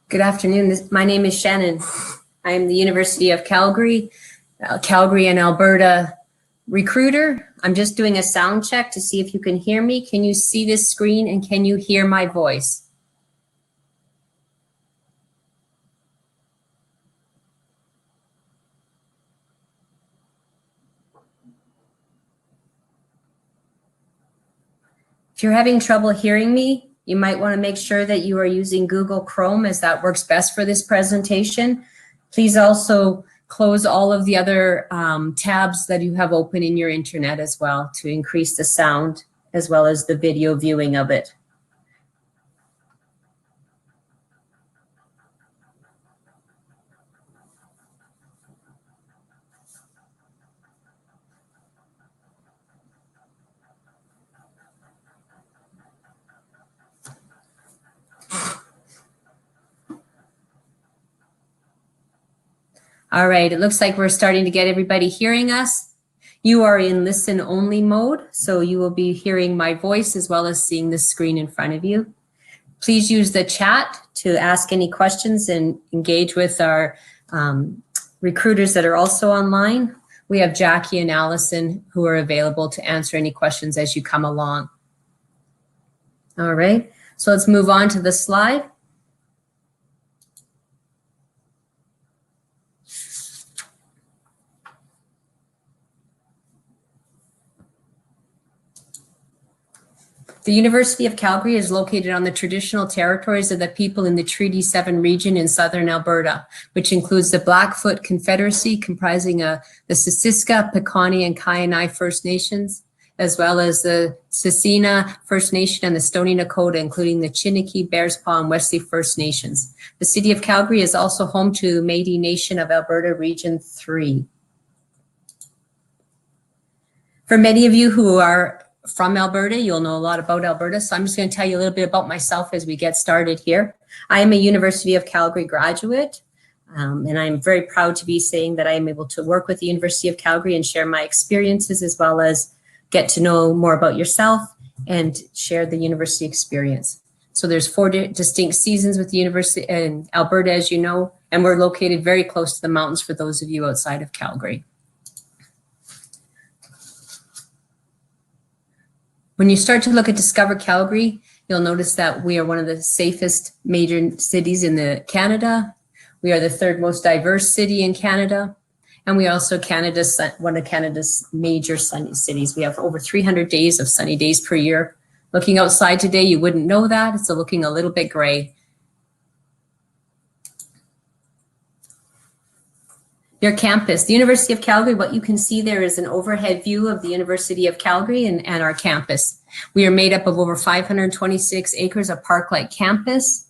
Good afternoon. My name is Shannon. I am the University of Calgary, Calgary and Alberta recruiter. I'm just doing a sound check to see if you can hear me. Can you see this screen and can you hear my voice? If you're having trouble hearing me, you might want to make sure that you are using Google Chrome, as that works best for this presentation. Please also close all of the other tabs that you have open in your internet as well to increase the sound as well as the video viewing of it. All right, it looks like we're starting to get everybody hearing us. You are in listen only mode, so you will be hearing my voice as well as seeing the screen in front of you. Please use the chat to ask any questions and engage with our recruiters that are also online. We have Jackie and Allison who are available to answer any questions as you come along. All right, so let's move on to the slide. The University of Calgary is located on the traditional territories of the people in the Treaty 7 region in southern Alberta, which includes the Blackfoot Confederacy comprising the Siksika, Piikani, and Kainai First Nations, as well as the Tsuut'ina First Nation and the Stoney Nakoda, including the Chiniki, Bearspaw, and Wesley First Nations. The City of Calgary is also home to Métis Nation of Alberta Region 3. For many of you who are from Alberta, you'll know a lot about Alberta, so I'm just going to tell you a little bit about myself as we get started here. I am a University of Calgary graduate, and I'm very proud to be saying that I am able to work with the University of Calgary and share my experiences as well as get to know more about yourself and share the university experience. So there's 4 distinct seasons with the university in Alberta, as you know, and we're located very close to the mountains for those of you outside of Calgary. When you start to look at Discover Calgary, you'll notice that we are one of the safest major cities in Canada. We are the 3rd most diverse city in Canada. And we are also one of Canada's major sunny cities. We have over 300 days of sunny days per year. Looking outside today, you wouldn't know that. It's looking a little bit gray. Your campus, the University of Calgary, what you can see there is an overhead view of the University of Calgary and our campus. We are made up of over 526 acres of park-like campus.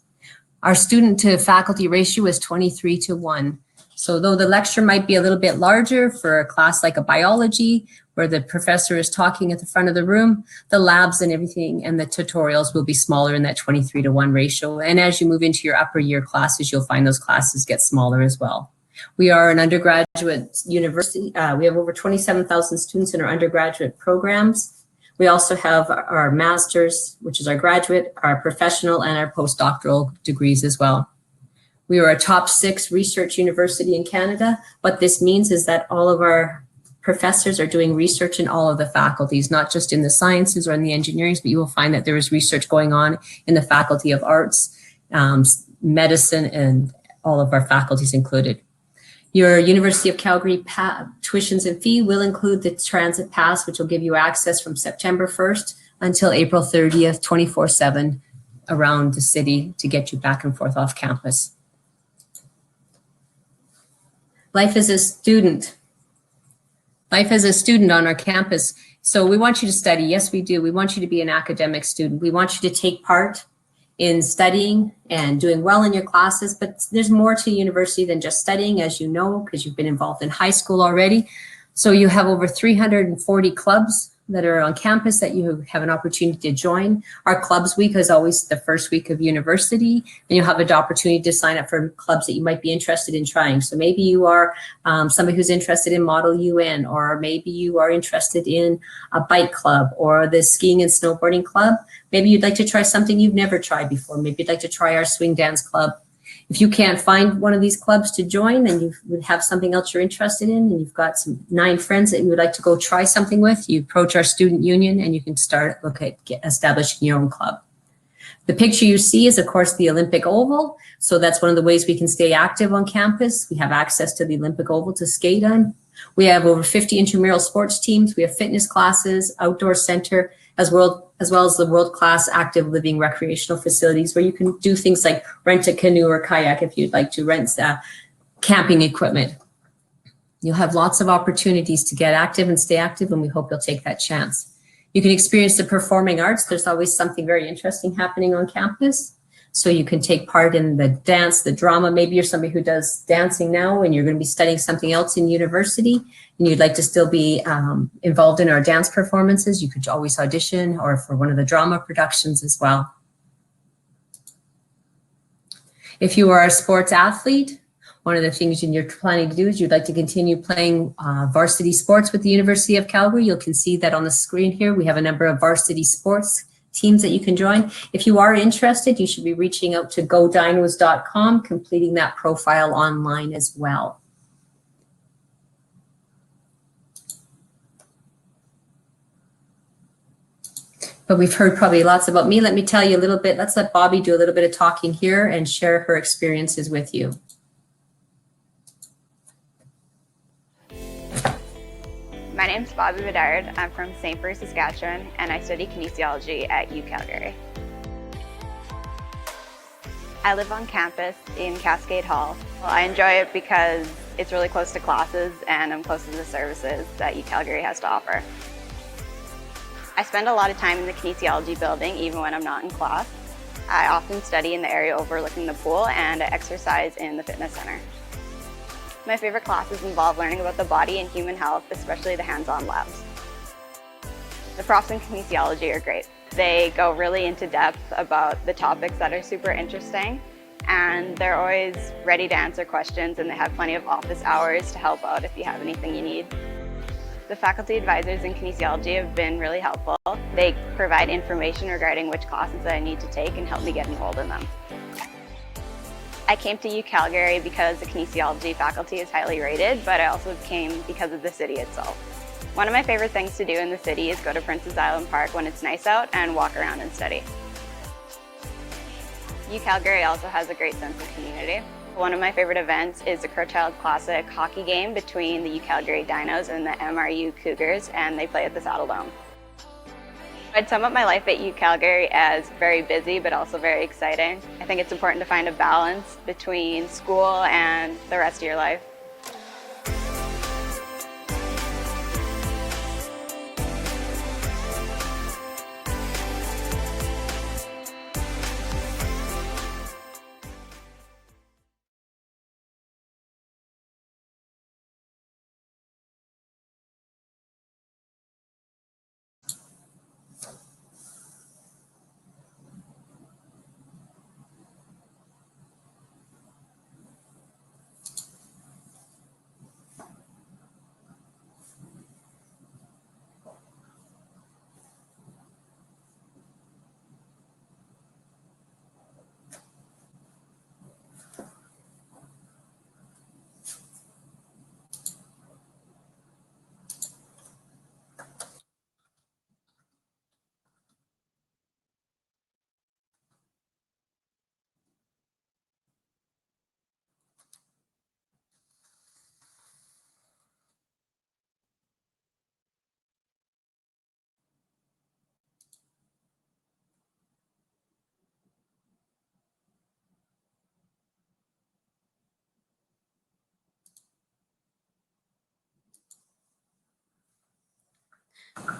Our student to faculty ratio is 23:1. So though the lecture might be a little bit larger for a class like a biology, where the professor is talking at the front of the room, the labs and everything and the tutorials will be smaller in that 23:1 ratio. And as you move into your upper year classes, you'll find those classes get smaller as well. We are an undergraduate university. We have over 27,000 students in our undergraduate programs. We also have our master's, which is our graduate, our professional, and our postdoctoral degrees as well. We are a top 6 research university in Canada. What this means is that all of our professors are doing research in all of the faculties, not just in the sciences or in the engineering, but you will find that there is research going on in the Faculty of Arts, medicine, and all of our faculties included. Your University of Calgary tuitions and fee will include the transit pass, which will give you access from September 1st until April 30th, 24/7 around the city to get you back and forth off campus. Life as a student. Life as a student on our campus. So we want you to study. Yes, we do. We want you to be an academic student. We want you to take part in studying and doing well in your classes, but there's more to university than just studying, as you know, because you've been involved in high school already. So you have over 340 clubs that are on campus that you have an opportunity to join. Our clubs week is always the first week of university, and you'll have an opportunity to sign up for clubs that you might be interested in trying. So maybe you are somebody who's interested in Model UN, or maybe you are interested in a bike club or the skiing and snowboarding club. Maybe you'd like to try something you've never tried before. Maybe you'd like to try our swing dance club. If you can't find one of these clubs to join and you would have something else you're interested in and you've got some 9 friends that you would like to go try something with, you approach our student union and you can start establishing your own club. The picture you see is, of course, the Olympic Oval. So that's one of the ways we can stay active on campus. We have access to the Olympic Oval to skate on. We have over 50 intramural sports teams. We have fitness classes, outdoor center, as well as the world-class active living recreational facilities where you can do things like rent a canoe or kayak if you'd like to rent camping equipment. You'll have lots of opportunities to get active and stay active, and we hope you'll take that chance. You can experience the performing arts. There's always something very interesting happening on campus. So you can take part in the dance, the drama. Maybe you're somebody who does dancing now and you're going to be studying something else in university and you'd like to still be involved in our dance performances. You could always audition or for one of the drama productions as well. If you are a sports athlete, one of the things you're planning to do is you'd like to continue playing varsity sports with the University of Calgary. You can see that on the screen here. We have a number of varsity sports teams that you can join. If you are interested, you should be reaching out to godinos.com, completing that profile online as well. But we've heard probably lots about me. Let me tell you a little bit. Let's let Bobby do a little bit of talking here and share her experiences with you. My name's Bobby Bedard. I'm from St. Bruce, Saskatchewan, and I study kinesiology at UCalgary. I live on campus in Cascade Hall. Well, I enjoy it because it's really close to classes and I'm close to the services that UCalgary has to offer. I spend a lot of time in the kinesiology building even when I'm not in class. I often study in the area overlooking the pool and I exercise in the fitness center. My favorite classes involve learning about the body and human health, especially the hands-on labs. The profs in kinesiology are great. They go really into depth about the topics that are super interesting, and they're always ready to answer questions, and they have plenty of office hours to help out if you have anything you need. The faculty advisors in kinesiology have been really helpful. They provide information regarding which classes I need to take and help me get enrolled in them. I came to UCalgary because the kinesiology faculty is highly rated, but I also came because of the city itself. One of my favorite things to do in the city is go to Princess Island Park when it's nice out and walk around and study. UCalgary also has a great sense of community. One of my favorite events is the Crowchild Classic hockey game between the UCalgary Dinos and the MRU Cougars, and they play at the Saddle Dome. I'd sum up my life at UCalgary as very busy, but also very exciting. I think it's important to find a balance between school and the rest of your life.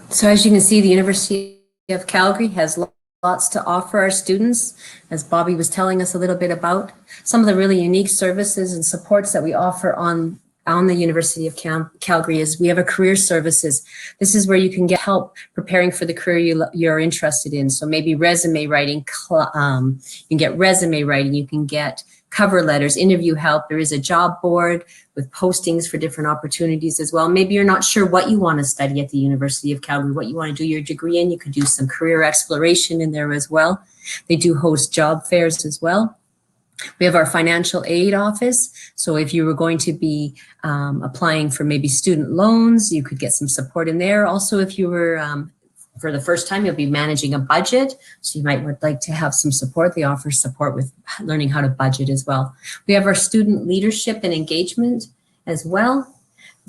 So as you can see, the University of Calgary has lots to offer our students, as Bobby was telling us a little bit about. Some of the really unique services and supports that we offer on the University of Calgary is we have a career services. This is where you can get help preparing for the career you're interested in. So maybe resume writing, you can get resume writing, you can get cover letters, interview help. There is a job board with postings for different opportunities as well. Maybe you're not sure what you want to study at the University of Calgary, what you want to do your degree in. You could do some career exploration in there as well. They do host job fairs as well. We have our financial aid office. So if you were going to be applying for maybe student loans, you could get some support in there. Also, if you were for the first time, you'll be managing a budget. So you would like to have some support. They offer support with learning how to budget as well. We have our student leadership and engagement as well.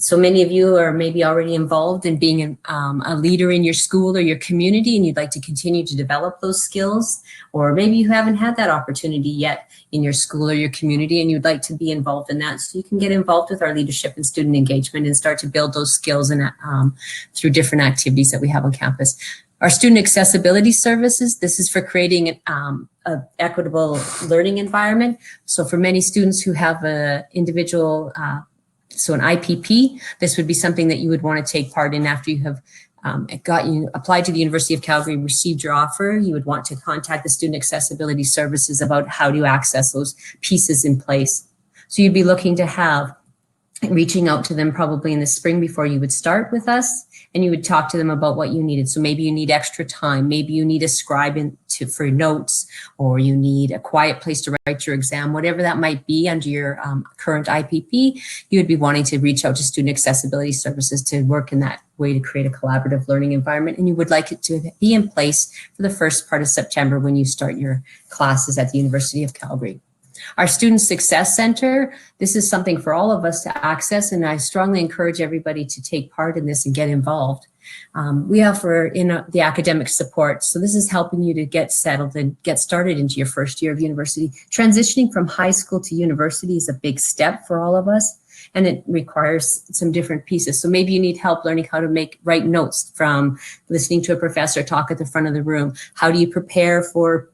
So many of you are maybe already involved in being a leader in your school or your community, and you'd like to continue to develop those skills. Or maybe you haven't had that opportunity yet in your school or your community, and you'd like to be involved in that. So you can get involved with our leadership and student engagement and start to build those skills and through different activities that we have on campus. Our student accessibility services, this is for creating an equitable learning environment. So for many students who have an individual so an IPP, this would be something that you would want to take part in after you have applied to the University of Calgary, received your offer. You would want to contact the Student Accessibility Services about how to access those pieces in place. So you'd be looking to have, reaching out to them probably in the spring before you would start with us, and you would talk to them about what you needed. So maybe you need extra time, maybe you need a scribe for notes, or you need a quiet place to write your exam, whatever that might be under your current IPP, you would be wanting to reach out to Student Accessibility Services to work in that way to create a collaborative learning environment. And you would like it to be in place for the first part of September when you start your classes at the University of Calgary. Our Student Success Center, this is something for all of us to access, and I strongly encourage everybody to take part in this and get involved. We offer the academic support, so this is helping you to get settled and get started into your first year of university. Transitioning from high school to university is a big step for all of us, and it requires some different pieces. So maybe you need help learning how to write notes from listening to a professor talk at the front of the room. How do you prepare for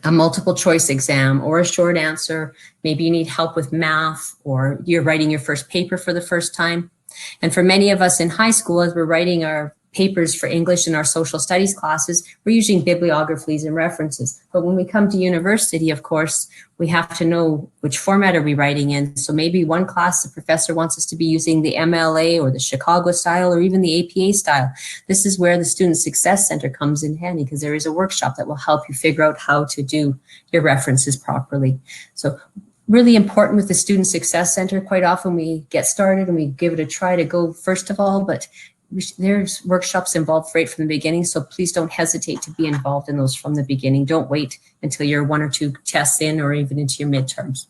a multiple choice exam or a short answer? Maybe you need help with math, or you're writing your first paper for the first time. And for many of us in high school, as we're writing our papers for English and our social studies classes, we're using bibliographies and references. But when we come to university, of course, we have to know which format are we writing in. So maybe one class, the professor wants us to be using the MLA or the Chicago style or even the APA style. This is where the Student Success Center comes in handy, because there is a workshop that will help you figure out how to do your references properly. So really important with the Student Success Center. Quite often we get started and we give it a try to go first of all, but there's workshops involved right from the beginning, so please don't hesitate to be involved in those from the beginning. Don't wait until you're 1 or 2 tests in or even into your midterms.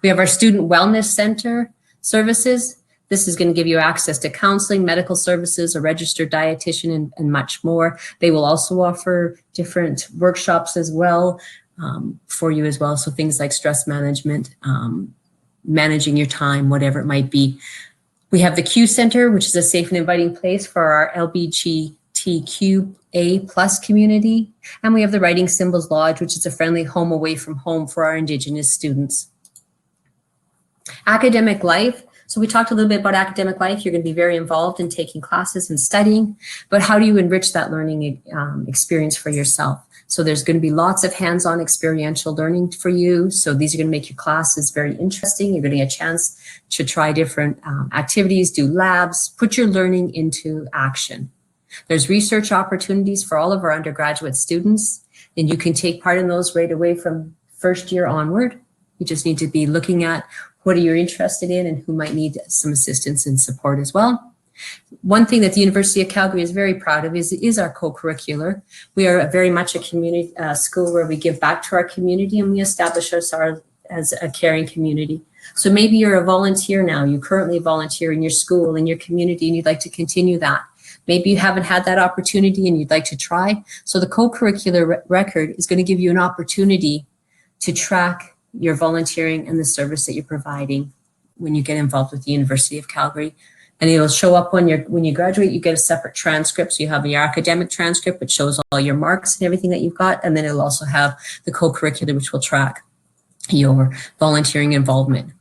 We have our Student Wellness Center services. This is going to give you access to counseling, medical services, a registered dietitian, and much more. They will also offer different workshops as well for you as well. So things like stress management, managing your time, whatever it might be. We have the Q Center, which is a safe and inviting place for our LGBTQA plus community. And we have the Writing Symbols Lodge, which is a friendly home away from home for our Indigenous students. Academic life. So we talked a little bit about academic life. You're going to be very involved in taking classes and studying, but how do you enrich that learning experience for yourself? So there's going to be lots of hands-on experiential learning for you. So these are going to make your classes very interesting. You're going to get a chance to try different activities, do labs, put your learning into action. There's research opportunities for all of our undergraduate students, and you can take part in those right away from first year onward. You just need to be looking at what are you interested in and who might need some assistance and support as well. One thing that the University of Calgary is very proud of is our co-curricular. We are very much a community school where we give back to our community, and we establish ourselves as a caring community. So maybe you're a volunteer now. You currently volunteer in your school, in your community, and you'd like to continue that. Maybe you haven't had that opportunity and you'd like to try. So the co-curricular record is going to give you an opportunity to track your volunteering and the service that you're providing when you get involved with the University of Calgary. And it'll show up when you graduate. You get a separate transcript. So you have your academic transcript, which shows all your marks and everything that you've got. And then it'll also have the co-curricular, which will track your volunteering involvement.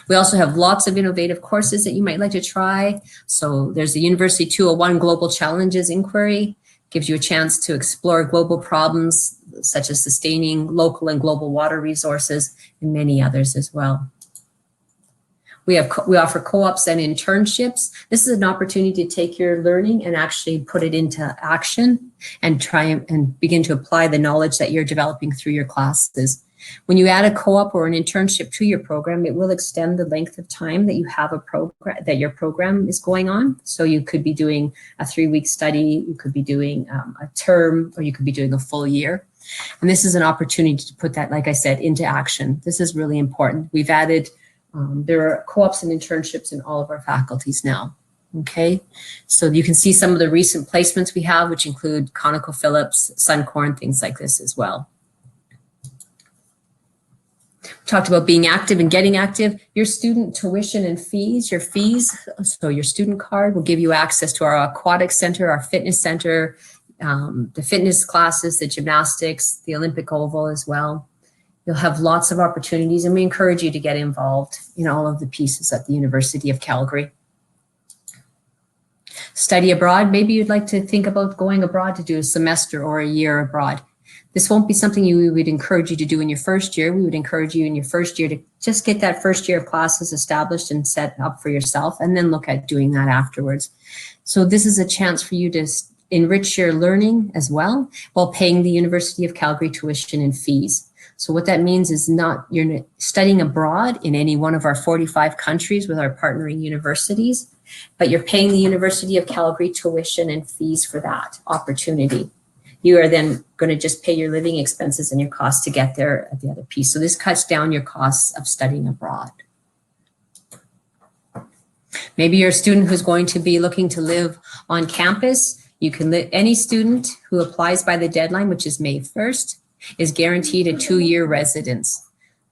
We also have lots of innovative courses that you might like to try. So there's the University 201 Global Challenges Inquiry. Gives you a chance to explore global problems such as sustaining local and global water resources, and many others as well. We offer co-ops and internships. This is an opportunity to take your learning and actually put it into action and try and begin to apply the knowledge that you're developing through your classes. When you add a co-op or an internship to your program, it will extend the length of time that you have a program, that your program is going on. So you could be doing a 3-week study, you could be doing a term, or you could be doing a full year. And this is an opportunity to put that, like I said, into action. This is really important. We've added, there are co-ops and internships in all of our faculties now. Okay, so you can see some of the recent placements we have, which include ConocoPhillips, Suncor, things like this as well. We talked about being active and getting active. Your student tuition and fees, your fees, so your student card will give you access to our aquatic center, our fitness center, the fitness classes, the gymnastics, the Olympic Oval as well. You'll have lots of opportunities, and we encourage you to get involved in all of the pieces at the University of Calgary. Study abroad, maybe you'd like to think about going abroad to do a semester or a year abroad. This won't be something we would encourage you to do in your first year. We would encourage you in your first year to just get that first year of classes established and set up for yourself, and then look at doing that afterwards. So this is a chance for you to enrich your learning as well, while paying the University of Calgary tuition and fees. So what that means is you're studying abroad in any one of our 45 countries with our partnering universities, but you're paying the University of Calgary tuition and fees for that opportunity. You are then going to just pay your living expenses and your costs to get there at the other piece. So this cuts down your costs of studying abroad. Maybe you're a student who's going to be looking to live on campus. You can any student who applies by the deadline, which is May 1st, is guaranteed a 2-year residence.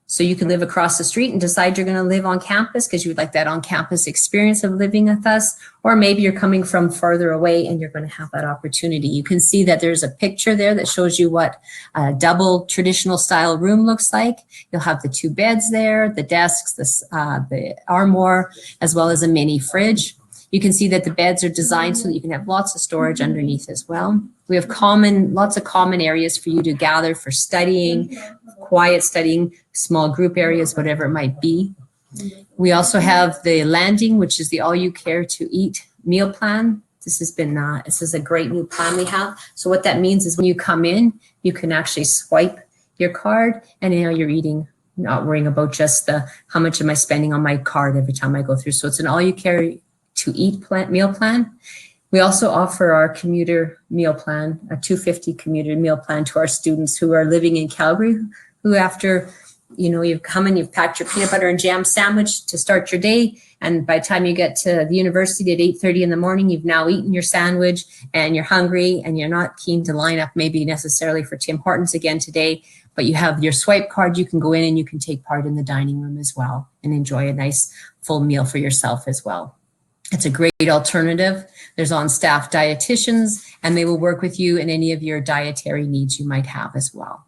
So you can live across the street and decide you're going to live on campus because you would like that on-campus experience of living with us, or maybe you're coming from farther away and you're going to have that opportunity. You can see that there's a picture there that shows you what a double traditional style room looks like. You'll have the 2 beds there, the desks, the armoire, as well as a mini fridge. You can see that the beds are designed so that you can have lots of storage underneath as well. We have lots of common areas for you to gather for studying, quiet studying, small group areas, whatever it might be. We also have the landing, which is the all you care to eat meal plan. This is a great new plan we have. So what that means is when you come in, you can actually swipe your card, and you're eating, not worrying about just how much am I spending on my card every time I go through. So it's an all you care to eat meal plan. We also offer our commuter meal plan, a $2.50 commuter meal plan to our students who are living in Calgary, who after, you've come and you've packed your peanut butter and jam sandwich to start your day. And by the time you get to the university at 8:30 in the morning, you've now eaten your sandwich and you're hungry and you're not keen to line up maybe necessarily for Tim Hortons again today, but you have your swipe card, you can go in and you can take part in the dining room as well and enjoy a nice full meal for yourself as well. It's a great alternative. There's on-staff dietitians, and they will work with you in any of your dietary needs you might have as well.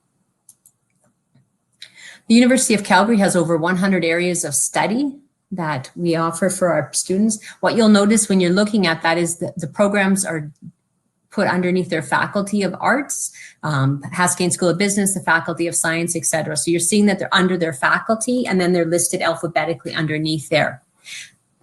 The University of Calgary has over 100 areas of study that we offer for our students. What you'll notice when you're looking at that is that the programs are put underneath their Faculty of Arts, Haskayne School of Business, the Faculty of Science, etc. So you're seeing that they're under their faculty, and then they're listed alphabetically underneath there.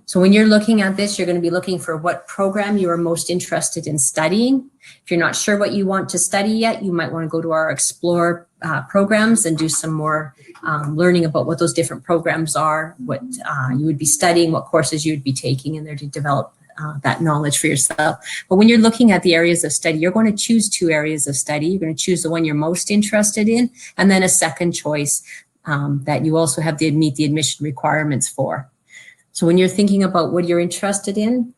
So when you're looking at this, you're going to be looking for what program you are most interested in studying. If you're not sure what you want to study yet, you might want to go to our Explore programs and do some more learning about what those different programs are, what you would be studying, what courses you would be taking in there to develop that knowledge for yourself. But when you're looking at the areas of study, you're going to choose 2 areas of study. You're going to choose the one you're most interested in, and then a second choice that you also have to meet the admission requirements for. So when you're thinking about what you're interested in,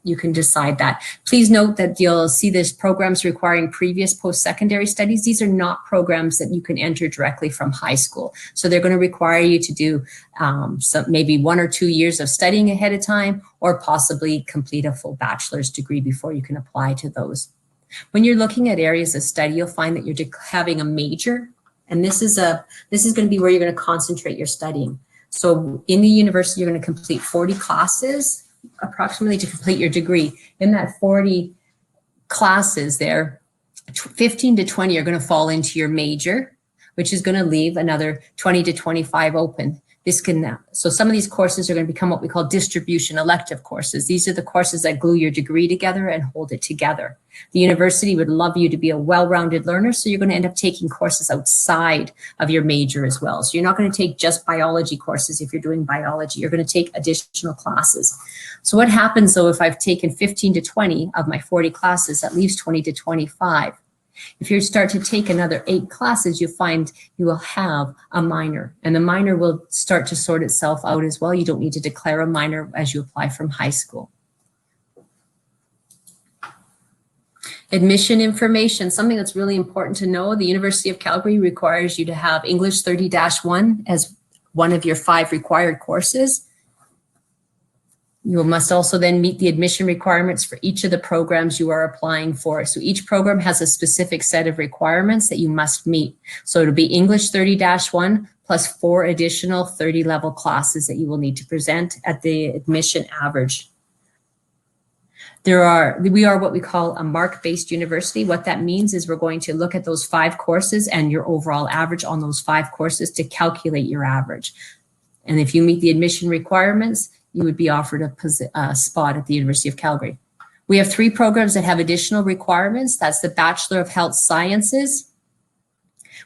you can decide that. Please note that you'll see there's programs requiring previous post-secondary studies. These are not programs that you can enter directly from high school. So they're going to require you to do maybe 1 or 2 years of studying ahead of time, or possibly complete a full bachelor's degree before you can apply to those. When you're looking at areas of study, you'll find that you're having a major, and this is going to be where you're going to concentrate your studying. So in the university, you're going to complete 40 classes approximately to complete your degree. In that 40 classes there, 15 to 20 are going to fall into your major, which is going to leave another 20 to 25 open. So some of these courses are going to become what we call distribution elective courses. These are the courses that glue your degree together and hold it together. The university would love you to be a well-rounded learner, so you're going to end up taking courses outside of your major as well. So you're not going to take just biology courses if you're doing biology. You're going to take additional classes. So what happens though if I've taken 15 to 20 of my 40 classes, that leaves 20 to 25. If you start to take another 8 classes, you find you will have a minor, and the minor will start to sort itself out as well. You don't need to declare a minor as you apply from high school. Admission information, something that's really important to know. The University of Calgary requires you to have English 30-1 as one of your 5 required courses. You must also then meet the admission requirements for each of the programs you are applying for. So each program has a specific set of requirements that you must meet. So it'll be English 30-1 plus 4 additional 30-level classes that you will need to present at the admission average. We are what we call a mark-based university. What that means is we're going to look at those 5 courses and your overall average on those 5 courses to calculate your average. And if you meet the admission requirements, you would be offered a spot at the University of Calgary. We have 3 programs that have additional requirements. That's the Bachelor of Health Sciences,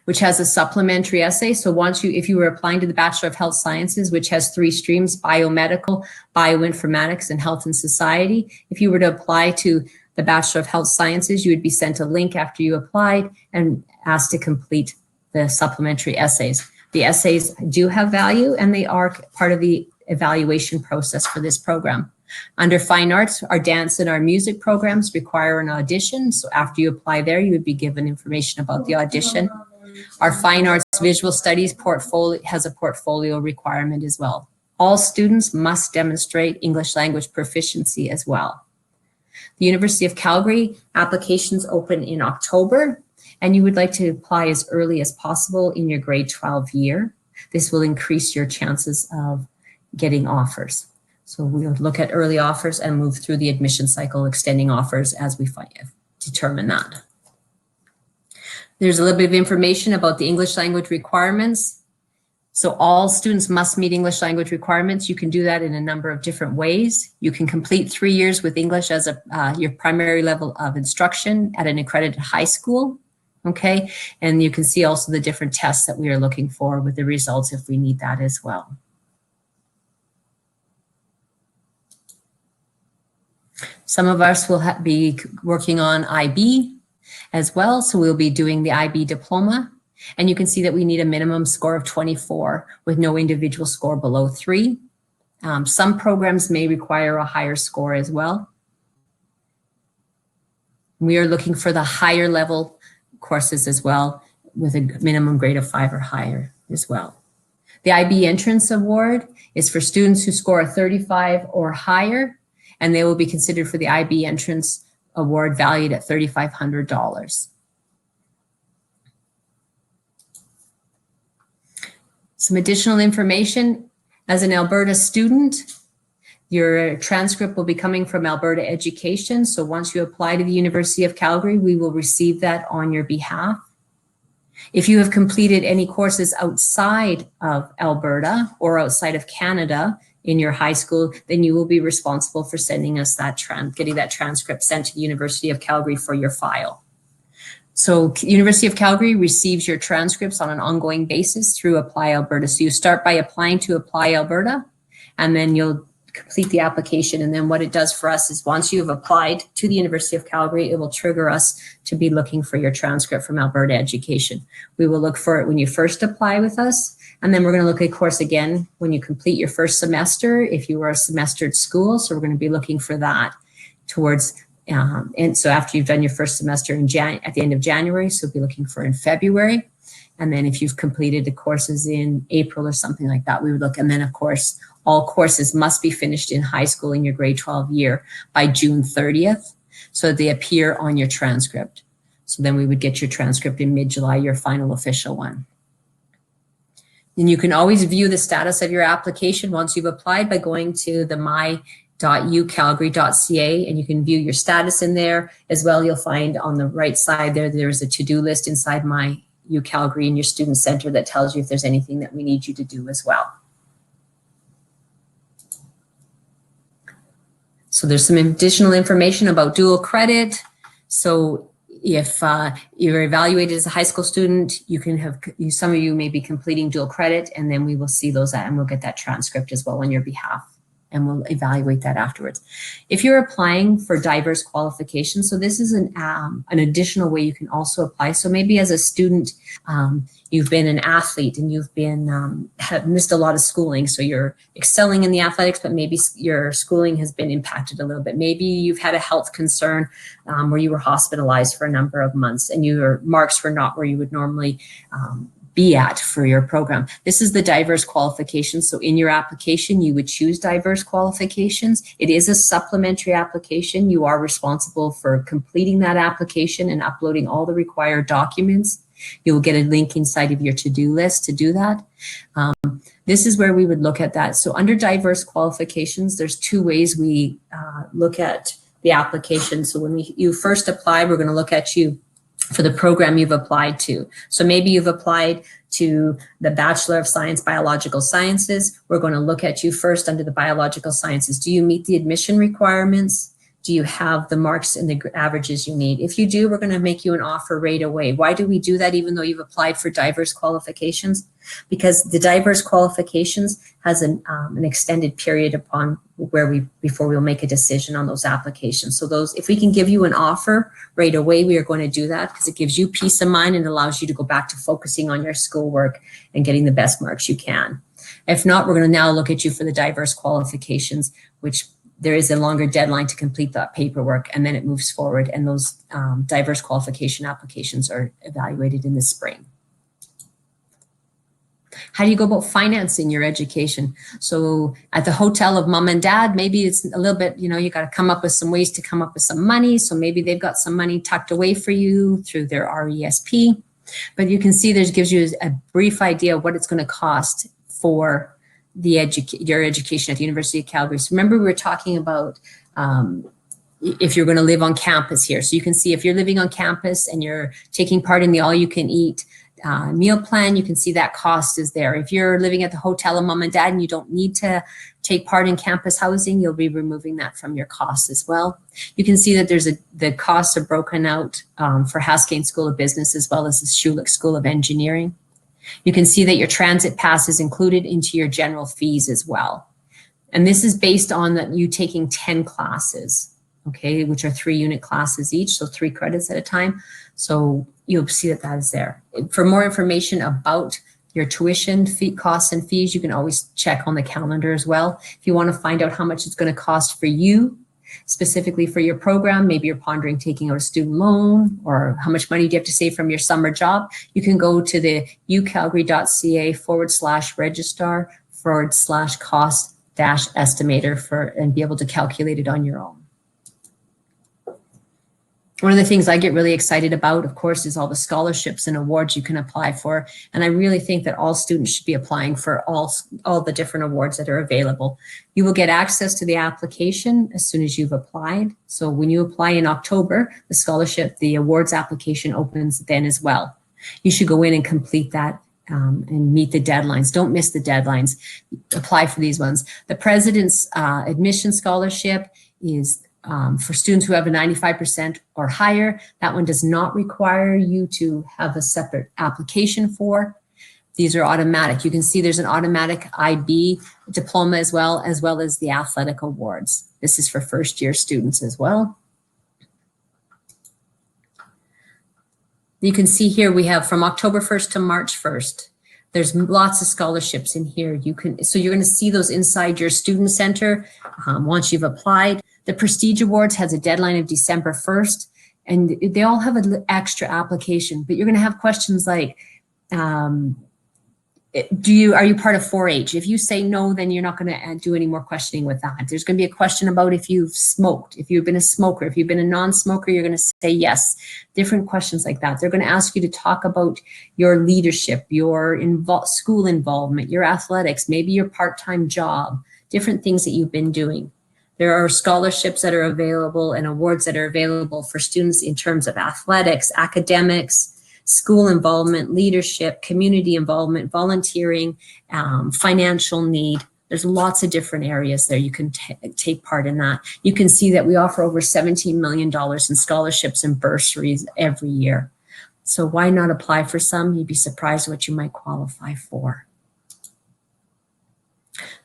which has a supplementary essay. So if you were applying to the Bachelor of Health Sciences, which has 3 streams, biomedical, bioinformatics, and health and society, if you were to apply to the Bachelor of Health Sciences, you would be sent a link after you applied and asked to complete the supplementary essays. The essays do have value, and they are part of the evaluation process for this program. Under fine arts, our dance and our music programs require an audition. So after you apply there, you would be given information about the audition. Our fine arts visual studies portfolio has a portfolio requirement as well. All students must demonstrate English language proficiency as well. The University of Calgary applications open in October, and you would like to apply as early as possible in your grade 12 year. This will increase your chances of getting offers. So we'll look at early offers and move through the admission cycle, extending offers as we determine that. There's a little bit of information about the English language requirements. So all students must meet English language requirements. You can do that in a number of different ways. You can complete 3 years with English as your primary level of instruction at an accredited high school. Okay, and you can see also the different tests that we are looking for with the results if we need that as well. Some of us will be working on IB as well. So we'll be doing the IB diploma. And you can see that we need a minimum score of 24 with no individual score below 3. Some programs may require a higher score as well. We are looking for the higher level courses as well with a minimum grade of 5 or higher as well. The IB Entrance Award is for students who score a 35 or higher, and they will be considered for the IB Entrance Award valued at $3,500. Some additional information. As an Alberta student, your transcript will be coming from Alberta Education. So once you apply to the University of Calgary, we will receive that on your behalf. If you have completed any courses outside of Alberta or outside of Canada in your high school, then you will be responsible for sending us that getting that transcript sent to the University of Calgary for your file. So University of Calgary receives your transcripts on an ongoing basis through Apply Alberta. So you start by applying to Apply Alberta, and then you'll complete the application. And then what it does for us is once you've applied to the University of Calgary, it will trigger us to be looking for your transcript from Alberta Education. We will look for it when you first apply with us. And then we're going to look at course again when you complete your first semester, if you were a semestered school. So we're going to be looking for that towards, and so after you've done your first semester at the end of January, so we'll be looking for in February. And then if you've completed the courses in April or something like that, we would look. And then of course, all courses must be finished in high school in your grade 12 year by June 30th. So they appear on your transcript. So then we would get your transcript in mid-July, your final official one. And you can always view the status of your application once you've applied by going to the my.ucalgary.ca, and you can view your status in there as well. You'll find on the right side there's a to-do list inside my UCalgary in your student center that tells you if there's anything that we need you to do as well. So there's some additional information about dual credit. So if you're evaluated as a high school student, you can have, some of you may be completing dual credit, and then we will see those and we'll get that transcript as well on your behalf, and we'll evaluate that afterwards. If you're applying for diverse qualifications, so this is an additional way you can also apply. So maybe as a student, you've been an athlete and you've been have missed a lot of schooling, so you're excelling in the athletics, but maybe your schooling has been impacted a little bit. Maybe you've had a health concern where you were hospitalized for a number of months and your marks were not where you would normally be at for your program. This is the diverse qualifications. So in your application, you would choose diverse qualifications. It is a supplementary application. You are responsible for completing that application and uploading all the required documents. You will get a link inside of your to-do list to do that. This is where we would look at that. So under diverse qualifications, there's two ways we look at the application. So when you first apply, we're going to look at you for the program you've applied to. So maybe you've applied to the Bachelor of Science, Biological Sciences. We're going to look at you first under the Biological Sciences. Do you meet the admission requirements? Do you have the marks and the averages you need? If you do, we're going to make you an offer right away. Why do we do that even though you've applied for diverse qualifications? Because the diverse qualifications has an extended period upon before we'll make a decision on those applications. So if we can give you an offer right away, we are going to do that because it gives you peace of mind and allows you to go back to focusing on your schoolwork and getting the best marks you can. If not, we're going to now look at you for the diverse qualifications, which there is a longer deadline to complete that paperwork, and then it moves forward, and those diverse qualification applications are evaluated in the spring. How do you go about financing your education? So at the hotel of mom and dad, maybe it's a little bit, you got to come up with some ways to come up with some money. So maybe they've got some money tucked away for you through their RESP. But you can see this gives you a brief idea of what it's going to cost for your education at the University of Calgary. So remember, we were talking about if you're going to live on campus here. So you can see if you're living on campus and you're taking part in the all-you-can-eat meal plan, you can see that cost is there. If you're living at the hotel of mom and dad and you don't need to take part in campus housing, you'll be removing that from your costs as well. You can see that the costs are broken out for Haskayne School of Business as well as the Schulich School of Engineering. You can see that your transit pass is included into your general fees as well. And this is based on that you taking 10 classes, okay, which are 3-unit classes each, so 3 credits at a time. So you'll see that is there. For more information about your tuition fee costs and fees, you can always check on the calendar as well. If you want to find out how much it's going to cost for you, specifically for your program, maybe you're pondering taking out a student loan, or how much money do you have to save from your summer job, you can go to the ucalgary.ca/registrar/cost-estimator and be able to calculate it on your own. One of the things I get really excited about, of course, is all the scholarships and awards you can apply for. And I really think that all students should be applying for all the different awards that are available. You will get access to the application as soon as you've applied. So when you apply in October, the awards application opens then as well. You should go in and complete that and meet the deadlines. Don't miss the deadlines. Apply for these ones. The President's Admission Scholarship is for students who have a 95% or higher. That one does not require you to have a separate application for. These are automatic. You can see there's an automatic IB diploma as well as the athletic awards. This is for first-year students as well. You can see here we have from October 1st to March 1st. There's lots of scholarships in here. So you're going to see those inside your student center once you've applied. The Prestige Awards has a deadline of December 1st, and they all have an extra application, but you're going to have questions like, are you part of 4-H? If you say no, then you're not going to do any more questioning with that. There's going to be a question about if you've smoked, if you've been a smoker, if you've been a non-smoker, you're going to say yes. Different questions like that. They're going to ask you to talk about your leadership, your school involvement, your athletics, maybe your part-time job, different things that you've been doing. There are scholarships that are available and awards that are available for students in terms of athletics, academics, school involvement, leadership, community involvement, volunteering, financial need. There's lots of different areas there you can take part in that. You can see that we offer over $17 million in scholarships and bursaries every year. So why not apply for some? You'd be surprised what you might qualify for.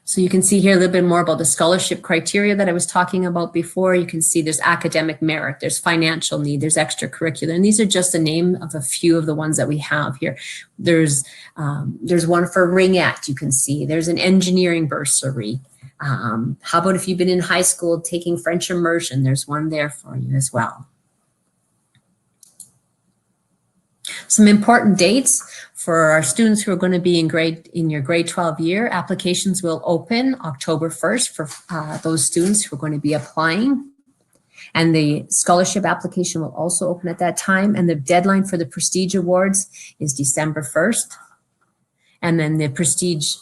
So you can see here a little bit more about the scholarship criteria that I was talking about before. You can see there's academic merit, there's financial need, there's extracurricular, and these are just a name of a few of the ones that we have here. There's one for ringette, you can see. There's an engineering bursary. How about if you've been in high school taking French immersion? There's one there for you as well. Some important dates for our students who are going to be in your grade 12 year. Applications will open October 1st for those students who are going to be applying. And the scholarship application will also open at that time. And the deadline for the Prestige Awards is December 1st. And then the Prestige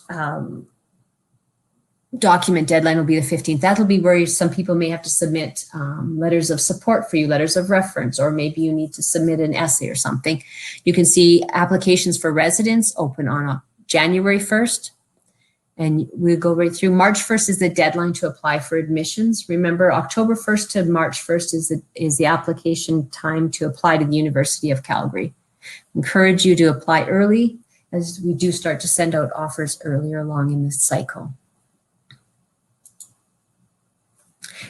document deadline will be the 15th. That'll be where some people may have to submit letters of support for you, letters of reference, or maybe you need to submit an essay or something. You can see applications for residence open on January 1st. And we'll go right through. March 1st is the deadline to apply for admissions. Remember, October 1st to March 1st is the application time to apply to the University of Calgary. Encourage you to apply early, as we do start to send out offers earlier along in this cycle.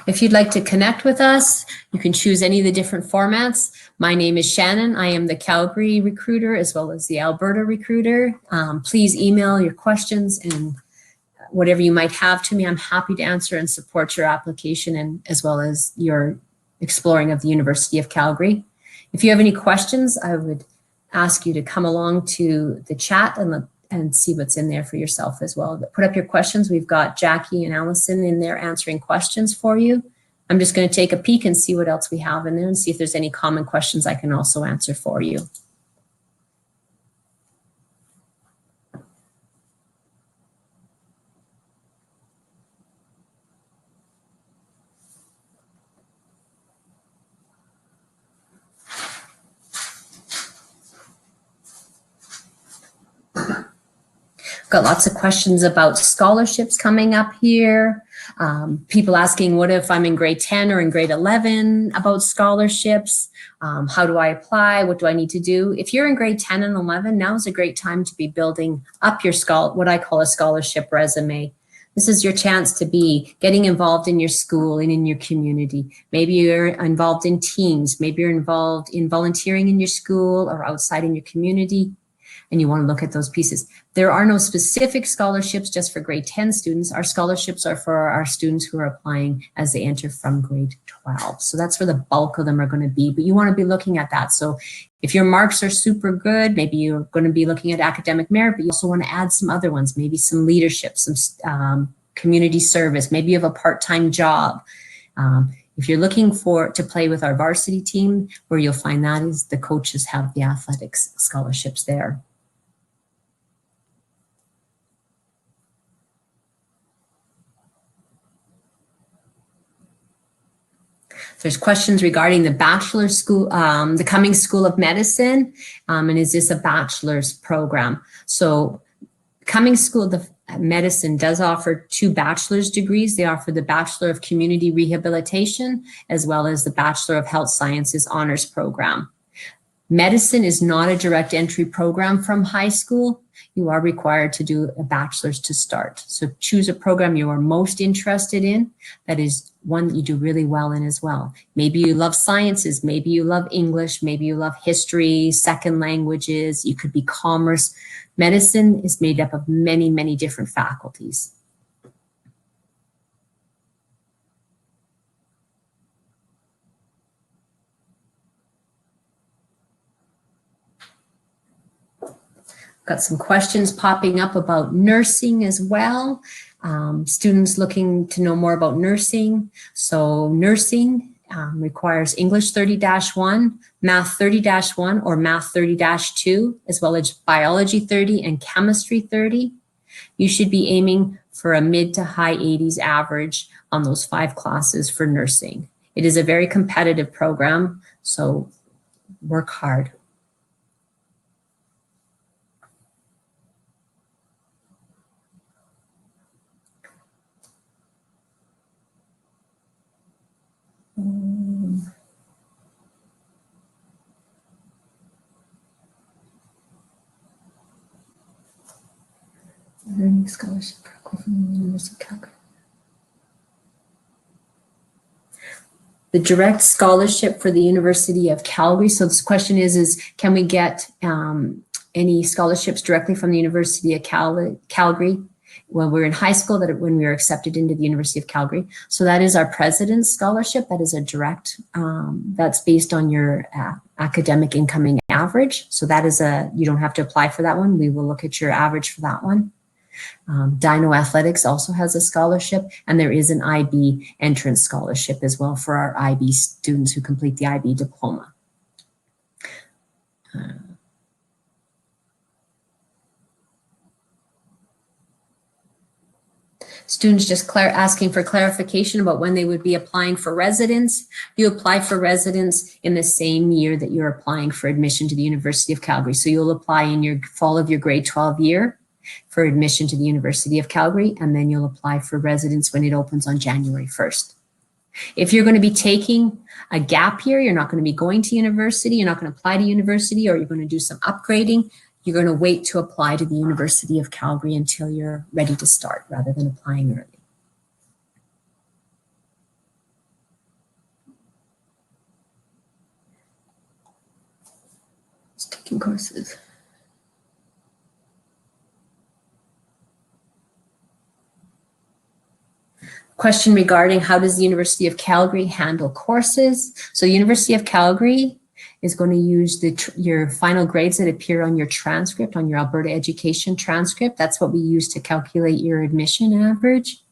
If you'd like to connect with us, you can choose any of the different formats. My name is Shannon. I am the Calgary recruiter as well as the Alberta recruiter. Please email your questions and whatever you might have to me. I'm happy to answer and support your application and as well as your exploring of the University of Calgary. If you have any questions, I would ask you to come along to the chat and see what's in there for yourself as well. Put up your questions. We've got Jackie and Allison in there answering questions for you. I'm just going to take a peek and see what else we have in there and see if there's any common questions I can also answer for you. Got lots of questions about scholarships coming up here. People asking, what if I'm in grade 10 or in grade 11 about scholarships? How do I apply? What do I need to do? If you're in grade 10 and 11, now is a great time to be building up your what I call a scholarship resume. This is your chance to be getting involved in your school and in your community. Maybe you're involved in teams. Maybe you're involved in volunteering in your school or outside in your community. And you want to look at those pieces. There are no specific scholarships just for grade 10 students. Our scholarships are for our students who are applying as they enter from grade 12. So that's where the bulk of them are going to be, but you want to be looking at that. So if your marks are super good, maybe you're going to be looking at academic merit, but you also want to add some other ones, maybe some leadership, some community service, maybe you have a part-time job. If you're looking to play with our varsity team, where you'll find that is the coaches have the athletics scholarships there. There's questions regarding the bachelor's school, the coming School of Medicine, and is this a bachelor's program? So coming School of Medicine does offer 2 bachelor's degrees. They offer the Bachelor of Community Rehabilitation as well as the Bachelor of Health Sciences honors program. Medicine is not a direct entry program from high school. You are required to do a bachelor's to start. So choose a program you are most interested in that is one that you do really well in as well. Maybe you love sciences, maybe you love English, maybe you love history, second languages, you could be commerce. Medicine is made up of many, many different faculties. Got some questions popping up about nursing as well. Students looking to know more about nursing. So nursing requires English 30-1, Math 30-1, or Math 30-2, as well as Biology 30 and Chemistry 30. You should be aiming for a mid to high 80s average on those 5 classes for nursing. It is a very competitive program, so work hard. Learning scholarship program from the University of Calgary. The direct scholarship for the University of Calgary. So this question is can we get any scholarships directly from the University of Calgary when we're in high school, when we were accepted into the University of Calgary? So that is our President's Scholarship. That is a direct, that's based on your academic incoming average. So that is you don't have to apply for that one. We will look at your average for that one. Dino Athletics also has a scholarship, and there is an IB entrance scholarship as well for our IB students who complete the IB diploma. Students just asking for clarification about when they would be applying for residence. You apply for residence in the same year that you're applying for admission to the University of Calgary. So you'll apply in your fall of your grade 12 year for admission to the University of Calgary, and then you'll apply for residence when it opens on January 1st. If you're going to be taking a gap year, you're not going to be going to university, you're not going to apply to university, or you're going to do some upgrading, you're going to wait to apply to the University of Calgary until you're ready to start rather than applying early. Just taking courses. Question regarding how does the University of Calgary handle courses? So the University of Calgary is going to use your final grades that appear on your transcript, on your Alberta education transcript. That's what we use to calculate your admission average.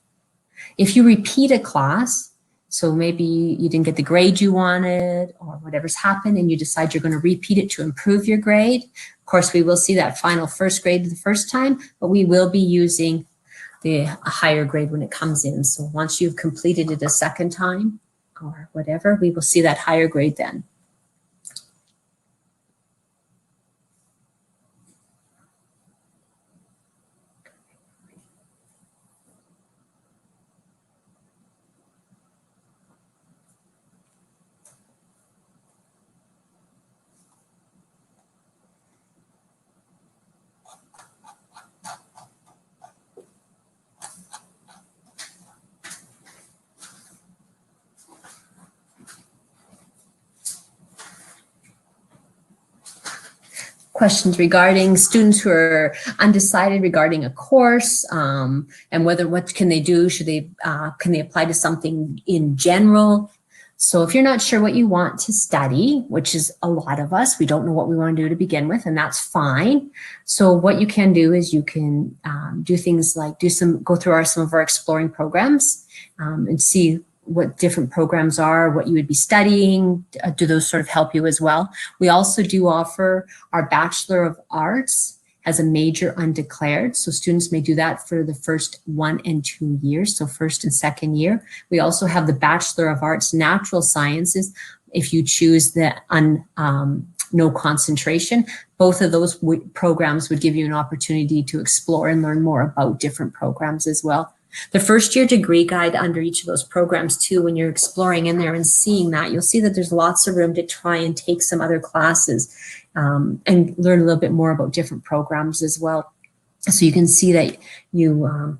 If you repeat a class, so maybe you didn't get the grade you wanted or whatever's happened and you decide you're going to repeat it to improve your grade, of course, we will see that final first grade the first time, but we will be using a higher grade when it comes in. So once you've completed it a second time or whatever, we will see that higher grade then. Questions regarding students who are undecided regarding a course and what can they do? Can they apply to something in general? So if you're not sure what you want to study, which is a lot of us, we don't know what we want to do to begin with, and that's fine. So what you can do is you can do things like go through some of our exploring programs and see what different programs are, what you would be studying. Do those sort of help you as well? We also do offer our Bachelor of Arts as a major undeclared. So students may do that for the first 1 and 2 years, so first and second year. We also have the Bachelor of Arts Natural Sciences if you choose the no concentration. Both of those programs would give you an opportunity to explore and learn more about different programs as well. The first year degree guide under each of those programs too, when you're exploring in there and seeing that, you'll see that there's lots of room to try and take some other classes and learn a little bit more about different programs as well. So you can see that you,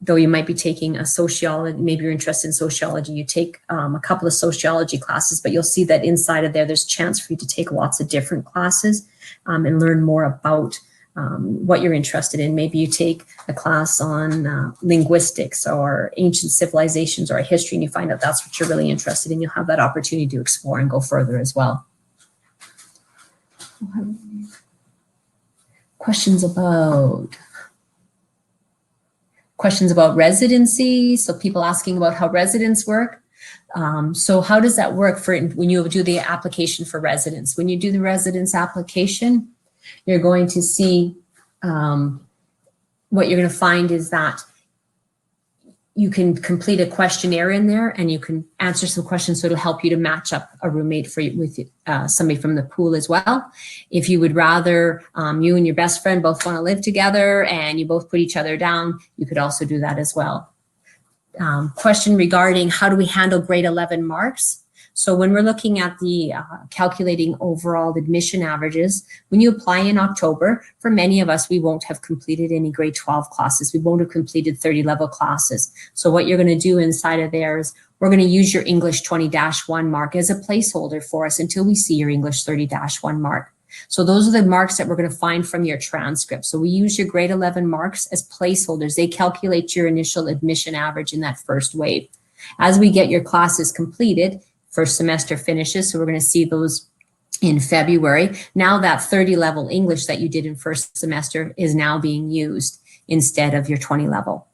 though you might be taking a sociology, maybe you're interested in sociology, you take a couple of sociology classes, but you'll see that inside of there's a chance for you to take lots of different classes and learn more about what you're interested in. Maybe you take a class on linguistics or ancient civilizations or a history, and you find out that's what you're really interested in. You'll have that opportunity to explore and go further as well. Questions about residency. So people asking about how residents work. So how does that work when you do the application for residence? When you do the residence application, you're going to see what you're going to find is that you can complete a questionnaire in there and you can answer some questions, so it'll help you to match up a roommate with somebody from the pool as well. If you would rather you and your best friend both want to live together and you both put each other down, you could also do that as well. question regarding how do we handle grade 11 marks. So when we're looking at the calculating overall admission averages, when you apply in October, for many of us, we won't have completed any grade 12 classes. We won't have completed 30 level classes. So what you're going to do inside of there is we're going to use your English 20-1 mark as a placeholder for us until we see your English 30-1 mark. So those are the marks that we're going to find from your transcript. So we use your grade 11 marks as placeholders. They calculate your initial admission average in that first wave. As we get your classes completed, first semester finishes, so we're going to see those in February. Now that 30 level English that you did in first semester is now being used instead of your 20 level.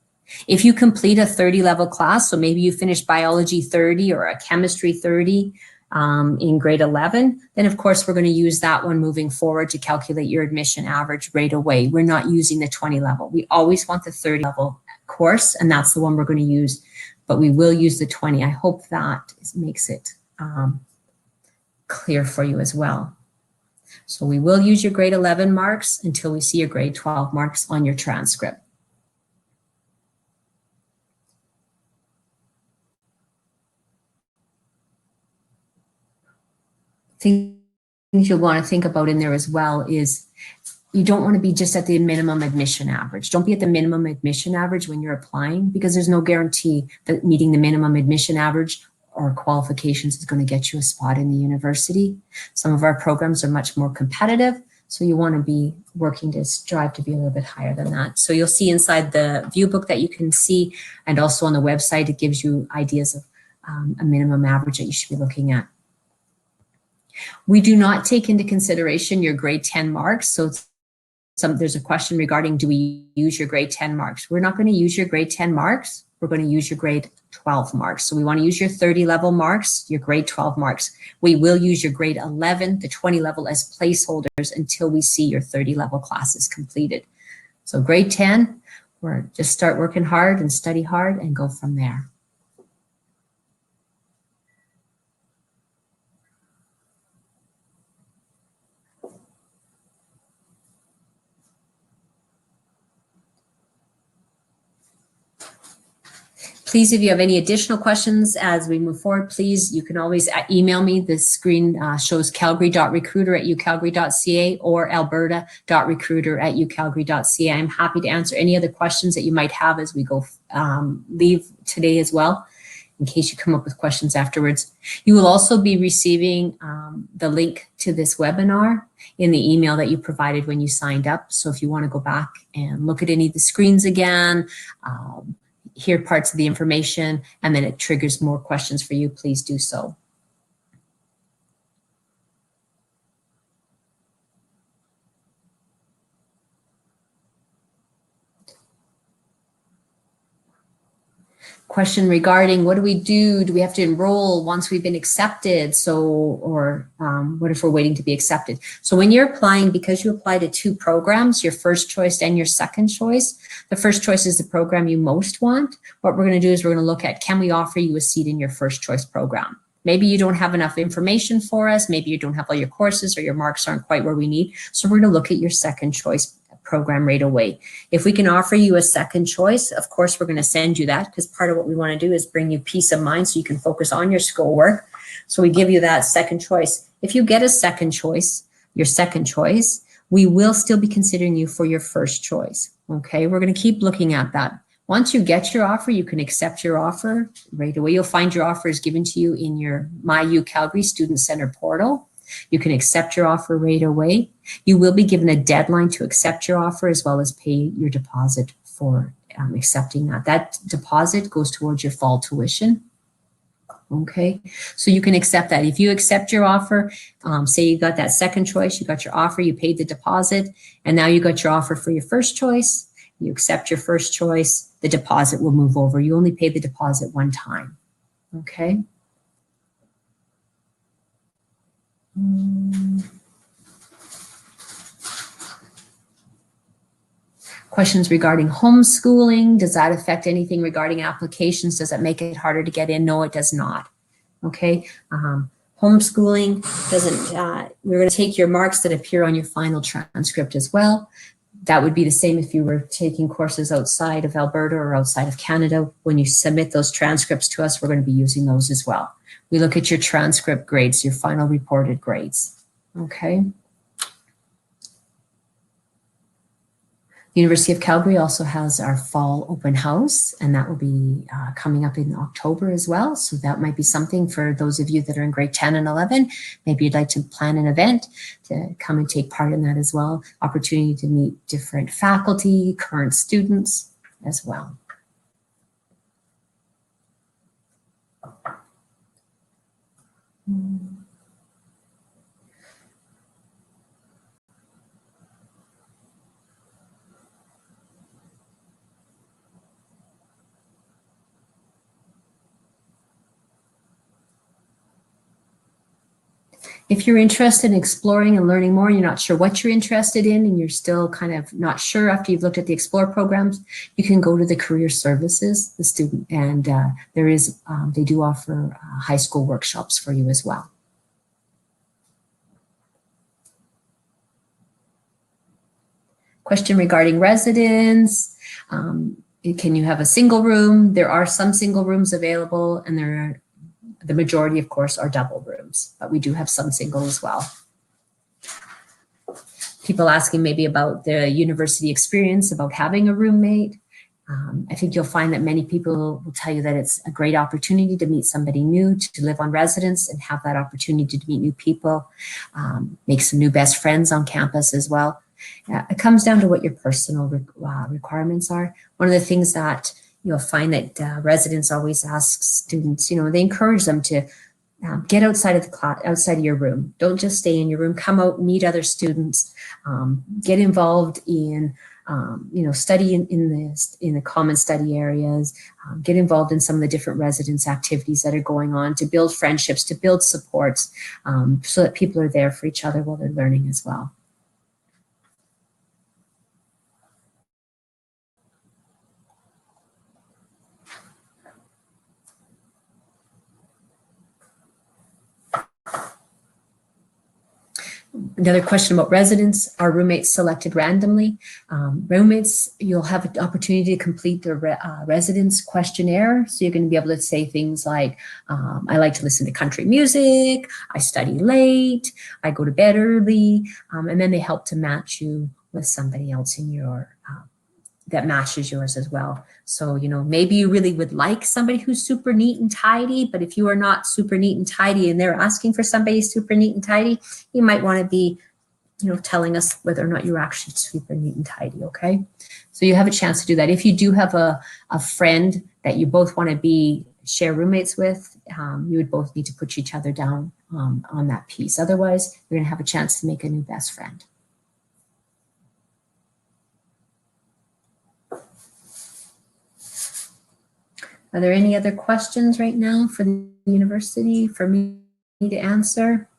If you complete a 30 level class, so maybe you finish biology 30 or a chemistry 30 in grade 11, then of course we're going to use that one moving forward to calculate your admission average right away. We're not using the 20 level. We always want the 30 level course, and that's the one we're going to use, but we will use the 20. I hope that makes it clear for you as well. So we will use your grade 11 marks until we see your grade 12 marks on your transcript. Things you'll want to think about in there as well is you don't want to be just at the minimum admission average. Don't be at the minimum admission average when you're applying, because there's no guarantee that meeting the minimum admission average or qualifications is going to get you a spot in the university. Some of our programs are much more competitive, so you want to be working to strive to be a little bit higher than that. So you'll see inside the view book that you can see, and also on the website, it gives you ideas of a minimum average that you should be looking at. We do not take into consideration your grade 10 marks. So there's a question regarding, do we use your grade 10 marks? We're not going to use your grade 10 marks. We're going to use your grade 12 marks. So we want to use your 30 level marks, your grade 12 marks. We will use your grade 11, the 20 level as placeholders until we see your 30 level classes completed. So grade 10, we're just start working hard and study hard and go from there. Please, if you have any additional questions as we move forward, please, you can always email me. The screen shows calgary.recruiter@ucalgary.ca or alberta.recruiter@ucalgary.ca. I'm happy to answer any other questions that you might have as we go leave today as well, in case you come up with questions afterwards. You will also be receiving the link to this webinar in the email that you provided when you signed up. So if you want to go back and look at any of the screens again, hear parts of the information, and then it triggers more questions for you, please do so. Question regarding what do we do? Do we have to enroll once we've been accepted? So, or what if we're waiting to be accepted? So when you're applying, because you apply to 2 programs, your first choice and your second choice, the first choice is the program you most want. What we're going to do is we're going to look at, can we offer you a seat in your first choice program? Maybe you don't have enough information for us. Maybe you don't have all your courses or your marks aren't quite where we need. So we're going to look at your second choice program right away. If we can offer you a second choice, of course, we're going to send you that, because part of what we want to do is bring you peace of mind so you can focus on your schoolwork. So we give you that second choice. If you get a second choice, your second choice, we will still be considering you for your first choice. Okay, we're going to keep looking at that. Once you get your offer, you can accept your offer right away. You'll find your offer is given to you in your My UCalgary Student Center portal. You can accept your offer right away. You will be given a deadline to accept your offer, as well as pay your deposit for accepting that. That deposit goes towards your fall tuition. Okay, so you can accept that. If you accept your offer, say you got that second choice, you got your offer, you paid the deposit, and now you got your offer for your first choice, you accept your first choice, the deposit will move over. You only pay the deposit one time. Okay. Questions regarding homeschooling. Does that affect anything regarding applications? Does that make it harder to get in? No, it does not. Okay. Homeschooling doesn't, we're going to take your marks that appear on your final transcript as well. That would be the same if you were taking courses outside of Alberta or outside of Canada. When you submit those transcripts to us, we're going to be using those as well. We look at your transcript grades, your final reported grades. Okay. University of Calgary also has our fall open house, and that will be coming up in October as well. So that might be something for those of you that are in grade 10 and 11. Maybe you'd like to plan an event to come and take part in that as well. Opportunity to meet different faculty, current students as well. If you're interested in exploring and learning more, and you're not sure what you're interested in, and you're still kind of not sure after you've looked at the Explore programs, you can go to the Career Services, the student, and there is, they do offer high school workshops for you as well. Question regarding residence. Can you have a single room? There are some single rooms available, and there are the majority, of course, are double rooms, but we do have some single as well. People asking maybe about the university experience, about having a roommate. I think you'll find that many people will tell you that it's a great opportunity to meet somebody new, to live on residence and have that opportunity to meet new people, make some new best friends on campus as well. It comes down to what your personal requirements are. One of the things that you'll find that residents always ask students, they encourage them to get outside of the class, outside of your room. Don't just stay in your room. Come out, meet other students, get involved in, study in the common study areas, get involved in some of the different residence activities that are going on to build friendships, to build supports, so that people are there for each other while they're learning as well. Another question about residents. Are roommates selected randomly? Roommates, you'll have an opportunity to complete the residence questionnaire. So you're going to be able to say things like, I like to listen to country music, I study late, I go to bed early, and then they help to match you with somebody else in your that matches yours as well. So, maybe you really would like somebody who's super neat and tidy, but if you are not super neat and tidy and they're asking for somebody super neat and tidy, you might want to be, telling us whether or not you're actually super neat and tidy, okay? So you have a chance to do that. If you do have a friend that you both want to share roommates with, you would both need to put each other down on that piece. Otherwise, you're going to have a chance to make a new best friend. Are there any other questions right now for the university for me to answer?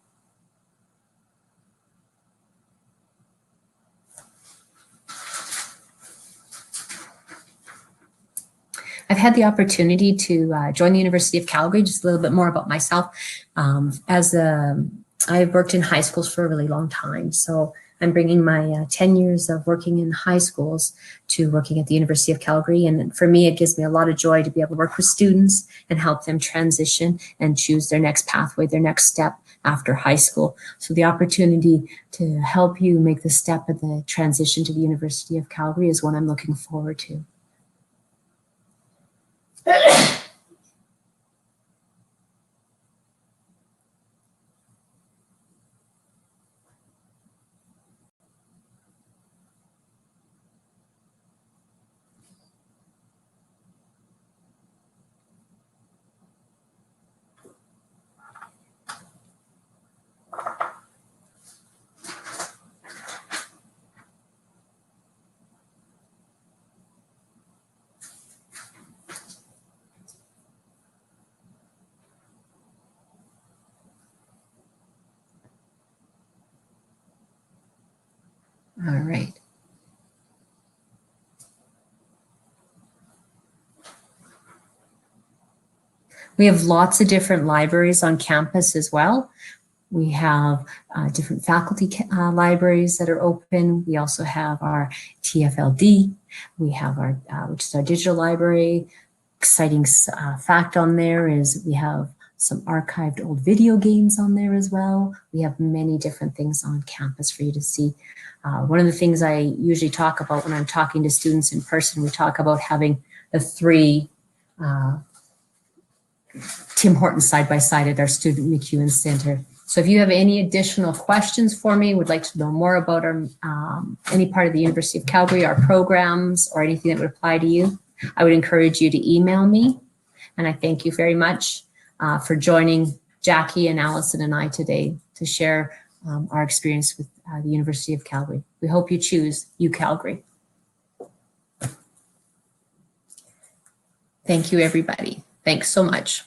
I've had the opportunity to join the University of Calgary. Just a little bit more about myself. I've worked in high schools for a really long time, so I'm bringing my 10 years of working in high schools to working at the University of Calgary. And for me, it gives me a lot of joy to be able to work with students and help them transition and choose their next pathway, their next step after high school. So the opportunity to help you make the step of the transition to the University of Calgary is one I'm looking forward to. All right. We have lots of different libraries on campus as well. We have different faculty libraries that are open. We also have our TFLD. We have our, which is our digital library. Exciting fact on there is we have some archived old video games on there as well. We have many different things on campus for you to see. One of the things I usually talk about when I'm talking to students in person, we talk about having the 3 Tim Hortons side by side at our Student McEwen Center. So if you have any additional questions for me, would like to know more about our, any part of the University of Calgary, our programs, or anything that would apply to you, I would encourage you to email me. And I thank you very much for joining Jackie and Allison and I today to share our experience with the University of Calgary. We hope you choose UCalgary. Thank you, everybody. Thanks so much.